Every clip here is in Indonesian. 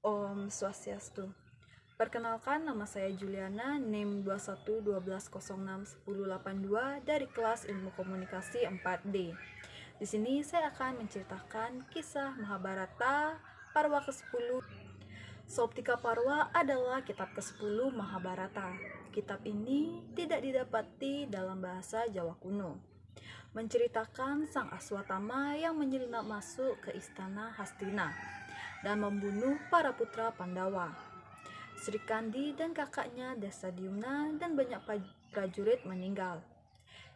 Om Swastiastu. Perkenalkan, nama saya Juliana, NIM 2112061082 dari kelas Ilmu Komunikasi 4D. Di sini saya akan menceritakan kisah Mahabharata Parwa ke-10. Sauptika Parwa adalah kitab ke-10 Mahabharata. Kitab ini tidak didapati dalam bahasa Jawa kuno. Menceritakan sang Aswatama yang menyelinap masuk ke istana Hastina dan membunuh para putra Pandawa, Sri Kandi dan kakaknya Dasadyumna, dan banyak prajurit meninggal.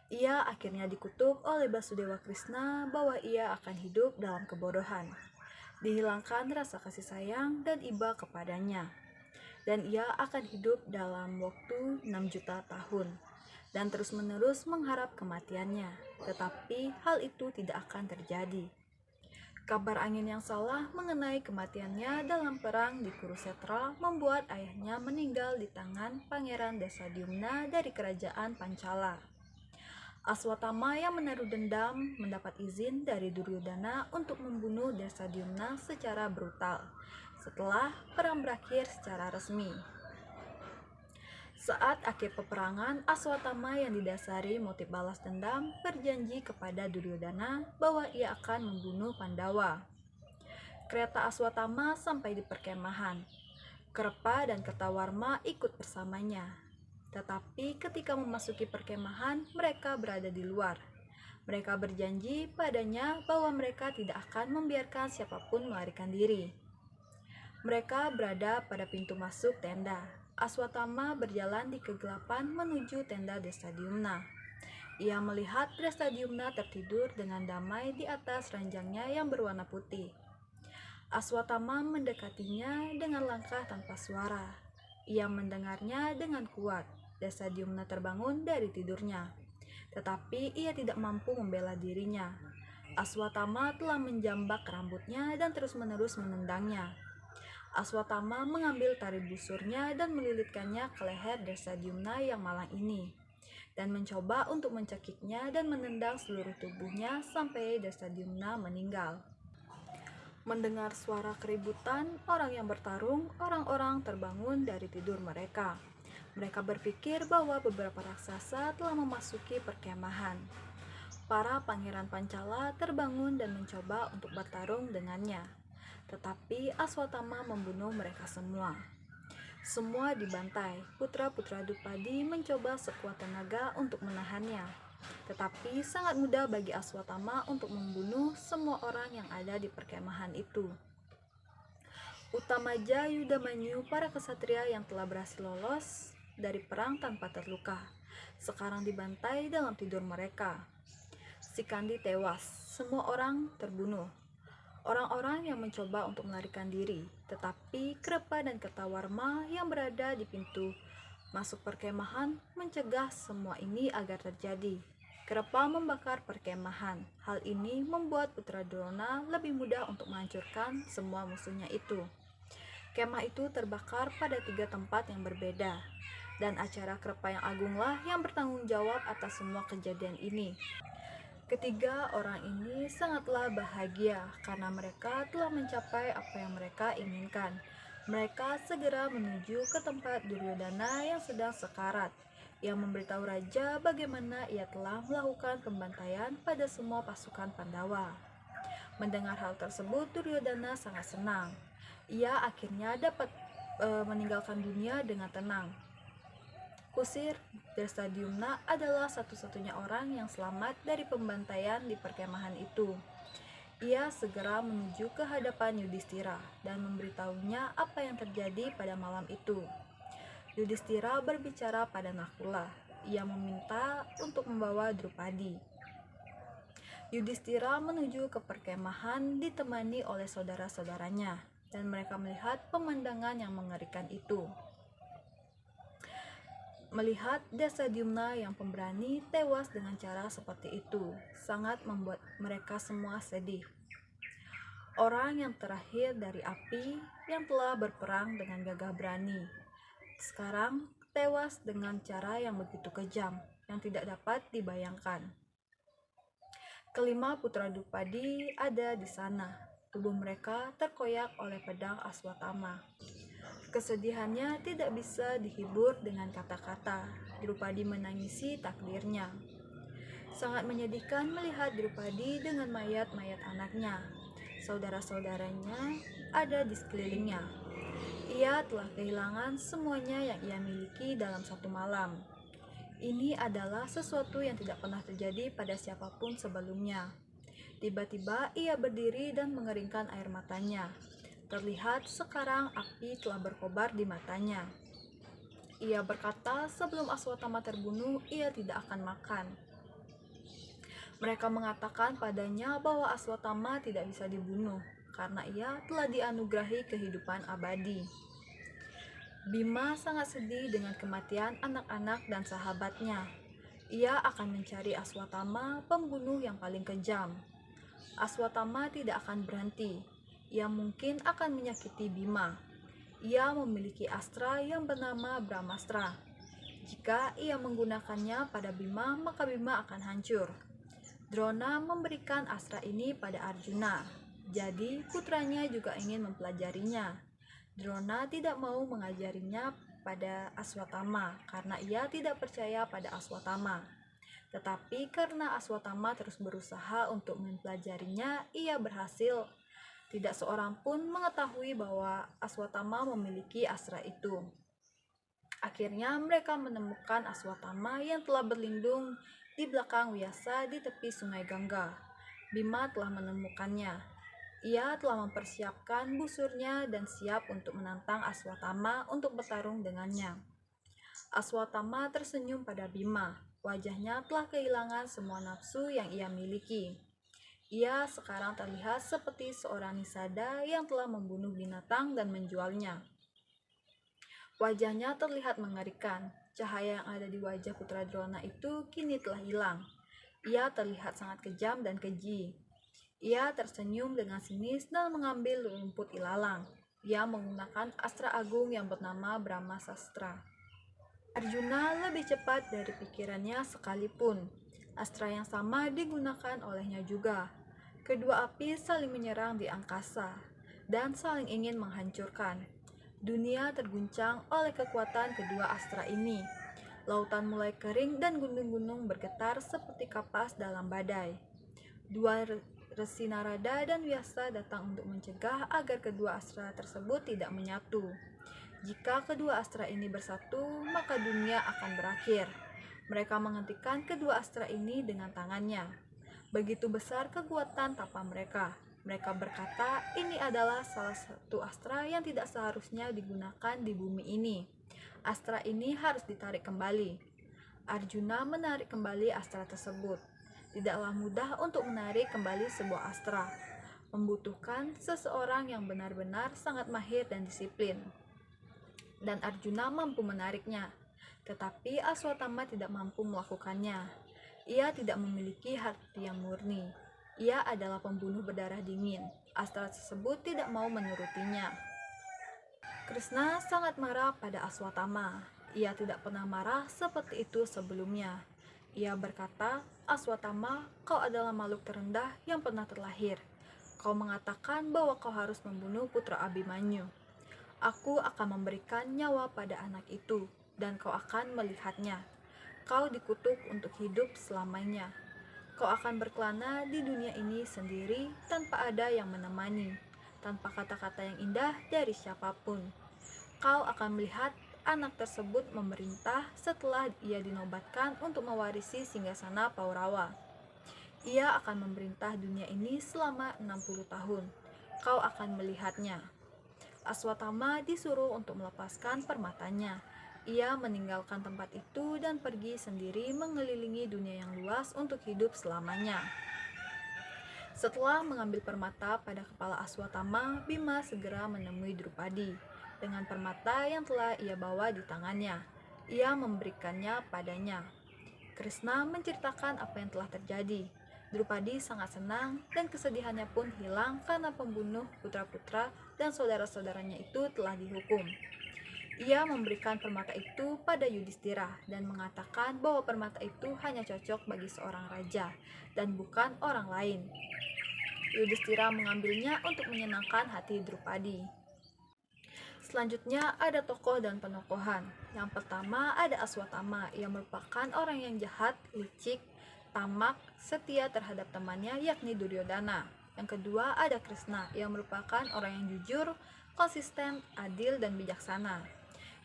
Ia akhirnya dikutuk oleh Basudewa Krishna bahwa ia akan hidup dalam kebodohan, dihilangkan rasa kasih sayang dan iba kepadanya, dan ia akan hidup dalam waktu 6 juta tahun dan terus-menerus mengharap kematiannya, tetapi hal itu tidak akan terjadi. Kabar angin yang salah mengenai kematiannya dalam perang di Kurusetra membuat ayahnya meninggal di tangan Pangeran Dasadyumna dari kerajaan Pancala. Aswatama yang menaruh dendam mendapat izin dari Duryodhana untuk membunuh Dasadyumna secara brutal setelah perang berakhir secara resmi. Saat akhir peperangan, Aswatama yang didasari motif balas dendam berjanji kepada Duryodhana bahwa ia akan membunuh Pandawa. Kereta Aswatama sampai di perkemahan. Krepa dan Kertawarma ikut bersamanya. Tetapi ketika memasuki perkemahan, mereka berada di luar. Mereka berjanji padanya bahwa mereka tidak akan membiarkan siapapun melarikan diri. Mereka berada pada pintu masuk tenda. Aswatama berjalan di kegelapan menuju tenda Dasadyumna. Ia melihat Dasadyumna tertidur dengan damai di atas ranjangnya yang berwarna putih. Aswatama mendekatinya dengan langkah tanpa suara. Ia mendengarnya dengan kuat. Dasadyumna terbangun dari tidurnya, tetapi ia tidak mampu membela dirinya. Aswatama telah menjambak rambutnya dan terus-menerus menendangnya. Aswatama mengambil tali busurnya dan melilitkannya ke leher Dasadyumna yang malang ini, dan mencoba untuk mencekiknya dan menendang seluruh tubuhnya sampai Dasadyumna meninggal. Mendengar suara keributan orang yang bertarung, orang-orang terbangun dari tidur mereka. Mereka berpikir bahwa beberapa raksasa telah memasuki perkemahan. Para pangeran Pancala terbangun dan mencoba untuk bertarung dengannya. Tetapi Aswatama membunuh mereka semua. Semua dibantai. Putra-putra Drupadi mencoba sekuat tenaga untuk menahannya. Tetapi sangat mudah bagi Aswatama untuk membunuh semua orang yang ada di perkemahan itu. Utamaja, Yudamanyu, para kesatria yang telah berhasil lolos dari perang tanpa terluka, sekarang dibantai dalam tidur mereka. Si Kandi tewas, semua orang terbunuh. Orang-orang yang mencoba untuk melarikan diri, tetapi Krepa dan Kertawarma yang berada di pintu masuk perkemahan mencegah semua ini agar terjadi. Krepa membakar perkemahan. Hal ini membuat putra Drona lebih mudah untuk menghancurkan semua musuhnya itu. Kemah itu terbakar pada 3 tempat yang berbeda, dan acara Krepa yang agunglah yang bertanggung jawab atas semua kejadian ini. Ketiga orang ini sangatlah bahagia karena mereka telah mencapai apa yang mereka inginkan. Mereka segera menuju ke tempat Duryodhana yang sedang sekarat. Ia memberitahu raja bagaimana ia telah melakukan pembantaian pada semua pasukan Pandawa. Mendengar hal tersebut, Duryodhana sangat senang. Ia akhirnya dapat meninggalkan dunia dengan tenang. Kusir Dasadyumna adalah satu-satunya orang yang selamat dari pembantaian di perkemahan itu. Ia segera menuju ke hadapan Yudhistira dan memberitahunya apa yang terjadi pada malam itu. Yudhistira berbicara pada Nakula. Ia meminta untuk membawa Drupadi. Yudhistira menuju ke perkemahan ditemani oleh saudara-saudaranya, dan mereka melihat pemandangan yang mengerikan itu. Melihat Dasadyumna yang pemberani tewas dengan cara seperti itu sangat membuat mereka semua sedih. Orang yang terakhir dari api yang telah berperang dengan gagah berani sekarang tewas dengan cara yang begitu kejam yang tidak dapat dibayangkan. Kelima putra Drupadi ada di sana. Tubuh mereka terkoyak oleh pedang Aswatama. Kesedihannya tidak bisa dihibur dengan kata-kata. Drupadi menangisi takdirnya. Sangat menyedihkan melihat Drupadi dengan mayat-mayat anaknya. Saudara-saudaranya ada di sekelilingnya. Ia telah kehilangan semuanya yang ia miliki dalam satu malam. Ini adalah sesuatu yang tidak pernah terjadi pada siapapun sebelumnya. Tiba-tiba ia berdiri dan mengeringkan air matanya. Terlihat sekarang api telah berkobar di matanya. Ia berkata sebelum Aswatama terbunuh, ia tidak akan makan. Mereka mengatakan padanya bahwa Aswatama tidak bisa dibunuh, karena ia telah dianugerahi kehidupan abadi. Bima sangat sedih dengan kematian anak-anak dan sahabatnya. Ia akan mencari Aswatama, pembunuh yang paling kejam. Aswatama tidak akan berhenti. Ia mungkin akan menyakiti Bima. Ia memiliki astra yang bernama Brahmastra. Jika ia menggunakannya pada Bima, maka Bima akan hancur. Drona memberikan astra ini pada Arjuna. Jadi putranya juga ingin mempelajarinya. Drona tidak mau mengajarinya pada Aswatama karena ia tidak percaya pada Aswatama. Tetapi karena Aswatama terus berusaha untuk mempelajarinya, ia berhasil. Tidak seorang pun mengetahui bahwa Aswatama memiliki astra itu. Akhirnya mereka menemukan Aswatama yang telah berlindung di belakang Wyasa di tepi sungai Gangga. Bima telah menemukannya. Ia telah mempersiapkan busurnya dan siap untuk menantang Aswatama untuk bertarung dengannya. Aswatama tersenyum pada Bima. Wajahnya telah kehilangan semua nafsu yang ia miliki. Ia sekarang terlihat seperti seorang nisada yang telah membunuh binatang dan menjualnya. Wajahnya terlihat mengerikan. Cahaya yang ada di wajah putra Drona itu kini telah hilang. Ia terlihat sangat kejam dan keji. Ia tersenyum dengan sinis dan mengambil rumput ilalang. Ia menggunakan astra agung yang bernama Brahmasastra. Arjuna lebih cepat dari pikirannya sekalipun. Astra yang sama digunakan olehnya juga. Kedua api saling menyerang di angkasa dan saling ingin menghancurkan. Dunia terguncang oleh kekuatan kedua astra ini. Lautan mulai kering dan gunung-gunung bergetar seperti kapas dalam badai. Dua Resi Narada dan Vyasa datang untuk mencegah agar kedua astra tersebut tidak menyatu. Jika kedua astra ini bersatu, maka dunia akan berakhir. Mereka menghentikan kedua astra ini dengan tangannya. Begitu besar kekuatan tapa mereka. Mereka berkata, ini adalah salah satu astra yang tidak seharusnya digunakan di bumi ini. Astra ini harus ditarik kembali. Arjuna menarik kembali astra tersebut. Tidaklah mudah untuk menarik kembali sebuah astra. Membutuhkan seseorang yang benar-benar sangat mahir dan disiplin. Dan Arjuna mampu menariknya. Tetapi Aswatama tidak mampu melakukannya. Ia tidak memiliki hati yang murni. Ia adalah pembunuh berdarah dingin. Astra tersebut tidak mau menurutinya. Krishna sangat marah pada Aswatama. Ia tidak pernah marah seperti itu sebelumnya. Ia berkata, Aswatama, kau adalah makhluk terendah yang pernah terlahir. Kau mengatakan bahwa kau harus membunuh putra Abhimanyu. Aku akan memberikan nyawa pada anak itu, dan kau akan melihatnya. Kau dikutuk untuk hidup selamanya. Kau akan berkelana di dunia ini sendiri tanpa ada yang menemani, tanpa kata-kata yang indah dari siapapun. Kau akan melihat anak tersebut memerintah setelah ia dinobatkan untuk mewarisi singgasana Paurawa. Ia akan memerintah dunia ini selama 60 tahun. Kau akan melihatnya. Aswatama disuruh untuk melepaskan permatanya. Ia meninggalkan tempat itu dan pergi sendiri mengelilingi dunia yang luas untuk hidup selamanya. Setelah mengambil permata pada kepala Aswatama, Bima segera menemui Drupadi. Dengan permata yang telah ia bawa di tangannya, ia memberikannya padanya. Krishna menceritakan apa yang telah terjadi. Drupadi sangat senang dan kesedihannya pun hilang karena pembunuh putra-putra dan saudara-saudaranya itu telah dihukum. Ia memberikan permata itu pada Yudhistira dan mengatakan bahwa permata itu hanya cocok bagi seorang raja dan bukan orang lain. Yudhistira mengambilnya untuk menyenangkan hati Drupadi. Selanjutnya ada tokoh dan penokohan. Yang pertama ada Aswatthama, yang merupakan orang yang jahat, licik, tamak, setia terhadap temannya yakni Duryodhana. Yang kedua ada Krishna, yang merupakan orang yang jujur, konsisten, adil, dan bijaksana.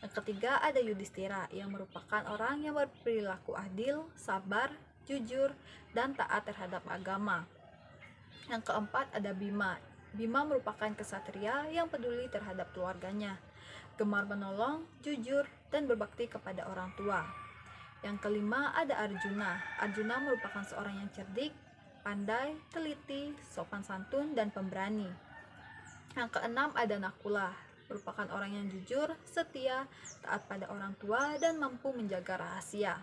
Yang ketiga ada Yudhistira, yang merupakan orang yang berperilaku adil, sabar, jujur, dan taat terhadap agama. Yang keempat ada Bima. Bima merupakan kesatria yang peduli terhadap keluarganya, gemar menolong, jujur, dan berbakti kepada orang tua. Yang kelima ada Arjuna. Arjuna merupakan seorang yang cerdik, pandai, teliti, sopan santun, dan pemberani. Yang keenam ada Nakula, merupakan orang yang jujur, setia, taat pada orang tua, dan mampu menjaga rahasia.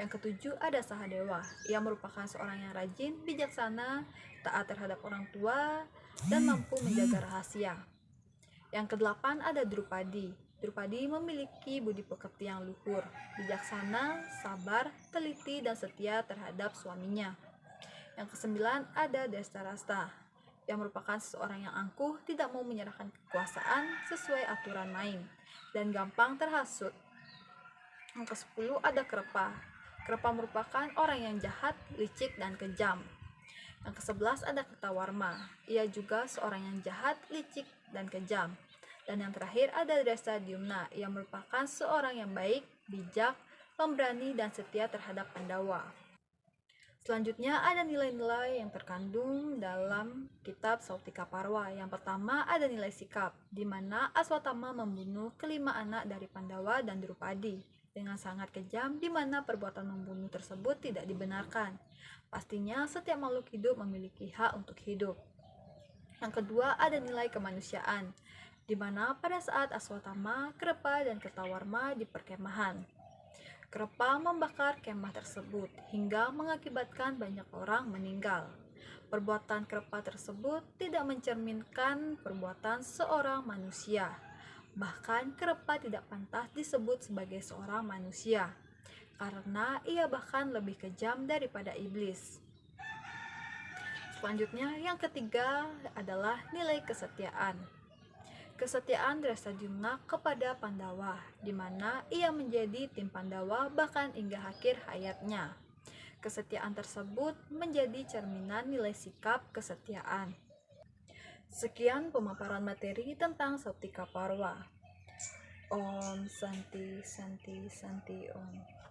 Yang ketujuh ada Sahadewa, ia merupakan seorang yang rajin, bijaksana, taat terhadap orang tua, dan mampu menjaga rahasia. Yang kedelapan ada Drupadi. Drupadi memiliki budi pekerti yang luhur, bijaksana, sabar, teliti, dan setia terhadap suaminya. Yang kesembilan ada Dhritarashtra, yang merupakan seorang yang angkuh, tidak mau menyerahkan kekuasaan sesuai aturan main, dan gampang terhasut. Yang ke-10 ada Krepa. Krepa merupakan orang yang jahat, licik, dan kejam. Yang ke-11 ada Kertawarma. Ia juga seorang yang jahat, licik, dan kejam. Dan yang terakhir ada Drestadyumna, yang merupakan seorang yang baik, bijak, pemberani, dan setia terhadap Pandawa. Selanjutnya ada nilai-nilai yang terkandung dalam kitab Sautikaparwa. Yang pertama ada nilai sikap, di mana Aswatthama membunuh kelima anak dari Pandawa dan Drupadi dengan sangat kejam, di mana perbuatan membunuh tersebut tidak dibenarkan. Pastinya setiap makhluk hidup memiliki hak untuk hidup. Yang kedua ada nilai kemanusiaan, di mana pada saat Aswatthama, Krepa, dan Kertawarma di perkemahan, Krepa membakar kemah tersebut hingga mengakibatkan banyak orang meninggal. Perbuatan Krepa tersebut tidak mencerminkan perbuatan seorang manusia. Bahkan Krepa tidak pantas disebut sebagai seorang manusia, karena ia bahkan lebih kejam daripada iblis. Selanjutnya yang ketiga adalah nilai kesetiaan. Kesetiaan Drestadyumna kepada Pandawa, di mana ia menjadi tim Pandawa bahkan hingga akhir hayatnya. Kesetiaan tersebut menjadi cerminan nilai sikap kesetiaan. Sekian pemaparan materi tentang Sautikaparwa. Om Santi Santi Santi Om.